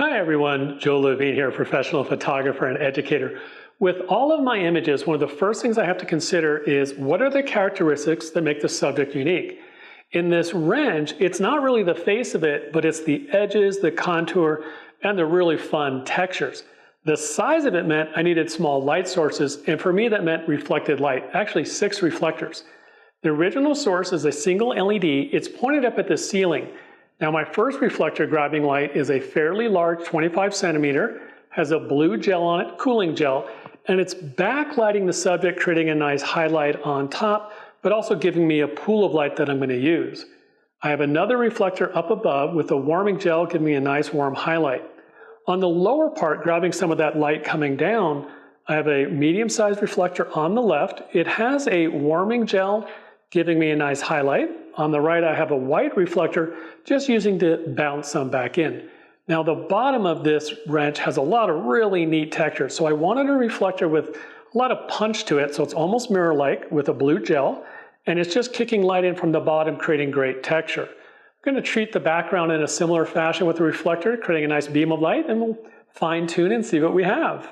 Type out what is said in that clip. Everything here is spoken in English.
Hi everyone, Joe Levine here, professional photographer and educator. With all of my images, one of the first things I have to consider is what are the characteristics that make the subject unique? In this wrench, it's not really the face of it, but it's the edges, the contour, and the really fun textures. The size of it meant I needed small light sources, and for me that meant reflected light, actually 6 reflectors. The original source is a single LED, it's pointed up at the ceiling. Now my first reflector grabbing light is a fairly large 25 centimeter, has a blue gel on it, cooling gel, and it's backlighting the subject, creating a nice highlight on top, but also giving me a pool of light that I'm going to use. I have another reflector up above with a warming gel giving me a nice warm highlight. On the lower part, grabbing some of that light coming down, I have a medium-sized reflector on the left. It has a warming gel giving me a nice highlight. On the right, I have a white reflector, just using to bounce some back in. Now, the bottom of this wrench has a lot of really neat texture, so I wanted a reflector with a lot of punch to it, so it's almost mirror-like with a blue gel, and it's just kicking light in from the bottom, creating great texture. I'm going to treat the background in a similar fashion with the reflector, creating a nice beam of light, and we'll fine-tune and see what we have.